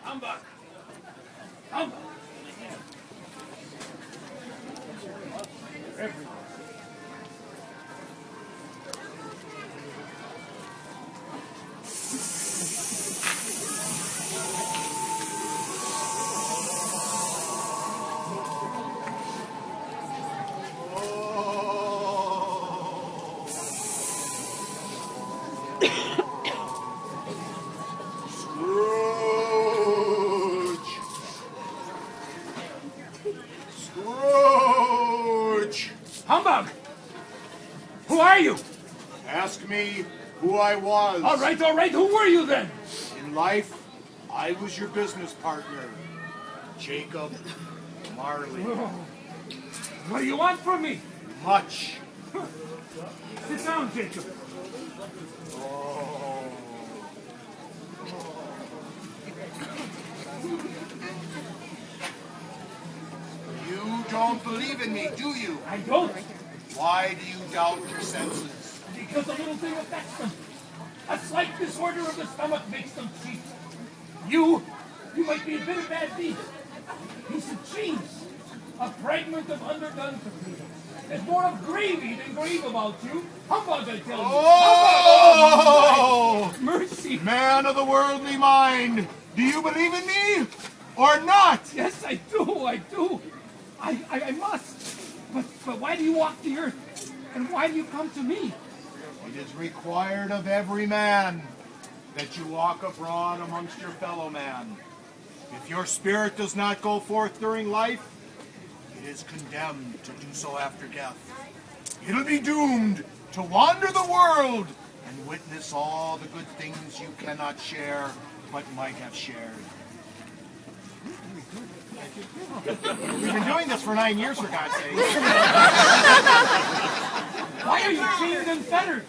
Humbug! Humbug! Everywhere. Humbug! Who are you? Ask me who I was. All right. Who were you then? In life, I was your business partner, Jacob Marley. Oh. What do you want from me? Much. Sit down, Jacob. Oh. You don't believe in me, do you? I don't. Why do you doubt your senses? Because a little thing affects them. A slight disorder of the stomach makes them cheap. You might be a bit of bad beef. Piece of cheese. A fragment of underdone potato. There's more of gravy than grave about you. Humbug, I tell you. Oh! Humbug! Mercy. Man of the worldly mind, do you believe in me or not? Yes, I do. I must. But why do you walk the earth? And why do you come to me? It is required of every man that you walk abroad amongst your fellow man. If your spirit does not go forth during life, it is condemned to do so after death. It'll be doomed to wander the world and witness all the good things you cannot share, but might have shared. We've been doing this for 9 years, for God's sake. Why are you chained and fettered?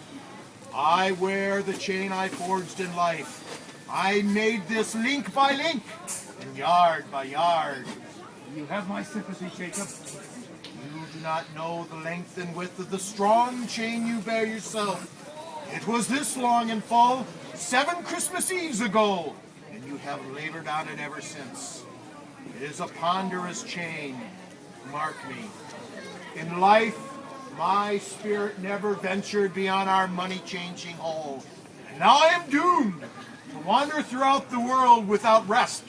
I wear the chain I forged in life. I made this link by link, and yard by yard. You have my sympathy, Jacob. You do not know the length and width of the strong chain you bear yourself. It was this long and full 7 Christmas Eves ago, and you have labored on it ever since. It is a ponderous chain, mark me. In life, my spirit never ventured beyond our money-changing hole. And now I am doomed to wander throughout the world without rest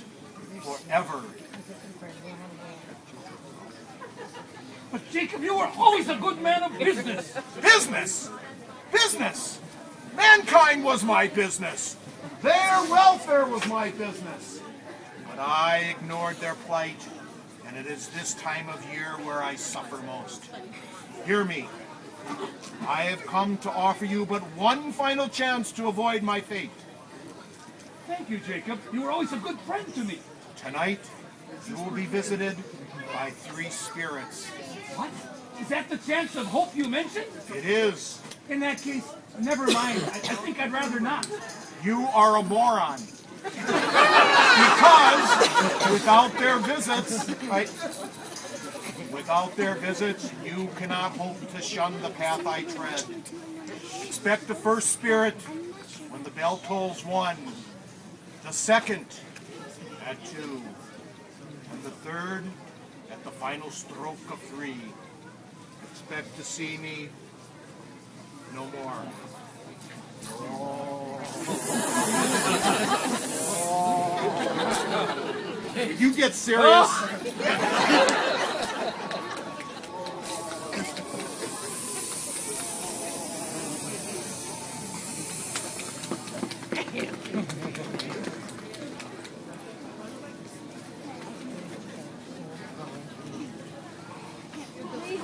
forever. But Jacob, you were always a good man of business. Business! Business! Mankind was my business. Their welfare was my business. But I ignored their plight, and it is this time of year where I suffer most. Hear me. I have come to offer you but one final chance to avoid my fate. Thank you, Jacob. You were always a good friend to me. Tonight, you will be visited by 3 spirits. What? Is that the chance of hope you mentioned? It is. In that case, never mind. I think I'd rather not. You are a moron. Because without their visits, you cannot hope to shun the path I tread. Expect the first spirit when the bell tolls 1, the second at 2, and the third at the final stroke of 3. Expect to see me no more. Did you get serious?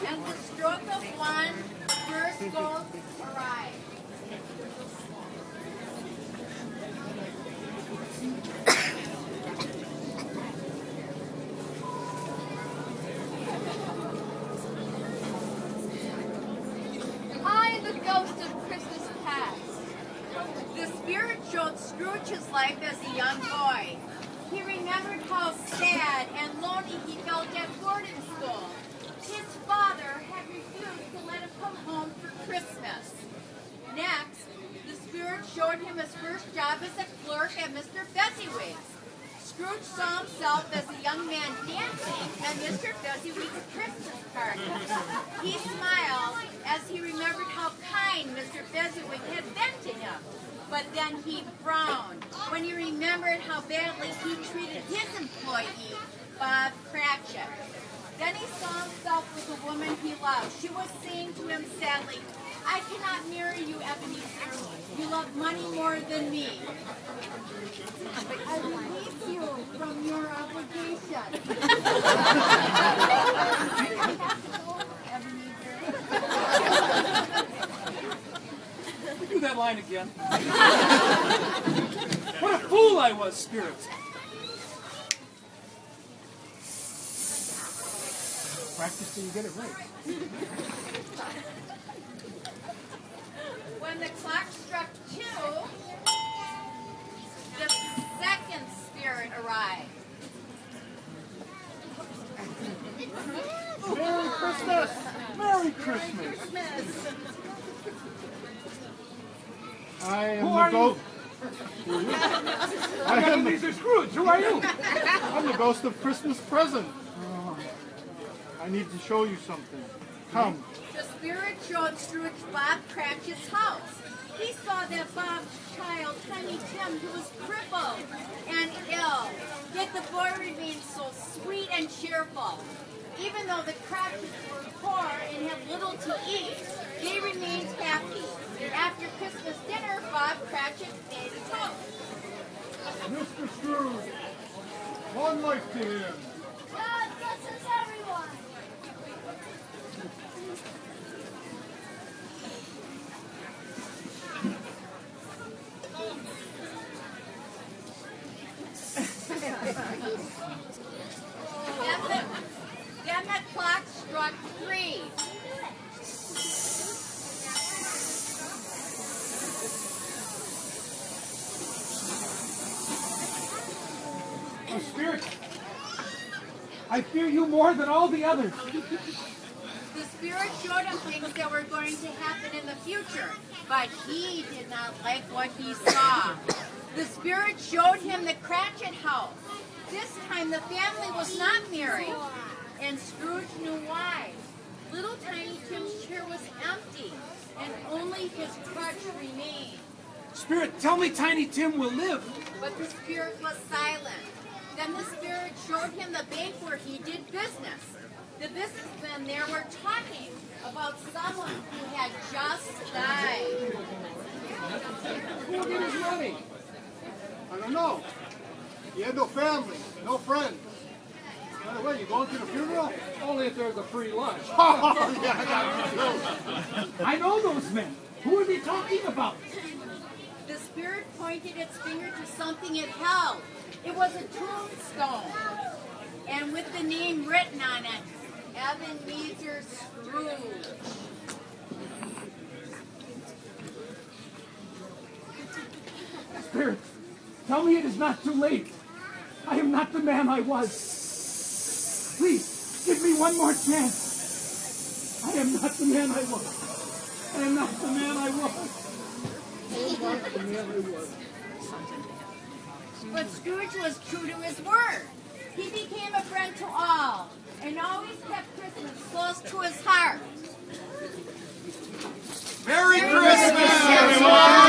At the stroke of 1, first ghost arrive. I am the ghost of Christmas past. The spirit showed Scrooge his life as a young boy. He remembered how sad and lonely he felt at boarding school. His father had refused to let him come home for Christmas. Next, the spirit showed him his first job as a clerk at Mr. Fezziwig's. Scrooge saw himself as a young man dancing at Mr. Fezziwig's Christmas party. He smiled as he remembered how kind Mr. Fezziwig had been to him. But then he frowned when he remembered how badly he treated his employee, Bob Cratchit. Then he saw himself with the woman he loved. She was saying to him sadly, "I cannot marry you, Ebenezer. You love money more than me. I release you from your obligation." Do that line again. What a fool I was, Spirit. Practice till you get it right. When the clock struck 2, the second spirit arrived. Merry Christmas! Merry Christmas! I am Who the are ghost. I am Ebenezer Scrooge. Who are you? I'm the ghost of Christmas present. I need to show you something. Come. The spirit showed Scrooge Bob Cratchit's house. He saw that Bob's child, Tiny Tim, who was crippled and ill. Yet the boy remained so sweet and cheerful. Even though the Cratchits were poor and had little to eat, they remained happy. After Christmas dinner, Bob Cratchit made a toast. Mr. Scrooge, long life to him. God blesses everyone. Then the clock struck 3. Oh, Spirit, I fear you more than all the others. The spirit showed him things that were going to happen in the future, but he did not like what he saw. The spirit showed him the Cratchit house. This time the family was not married, and Scrooge knew why. Little Tiny Tim's chair was empty, and only his crutch remained. Spirit, tell me Tiny Tim will live. But the spirit was silent. Then the spirit showed him the bank where he did business. The businessmen there were talking about someone who had just died. Who will get his money? I don't know. He had no family, no friends. By the way, you going to the funeral? Only if there's a free lunch. Oh, yeah, I got you. I know those men. Who are they talking about? The spirit pointed its finger to something it held. It was a tombstone, and with the name written on it, Ebenezer Scrooge. Spirit, tell me it is not too late. I am not the man I was. Please, give me one more chance. I am not the man I was. I am not the man I was. I am not the man I was. But Scrooge was true to his word. He became a friend to all, and always kept Christmas close to his heart. Merry Christmas, everyone!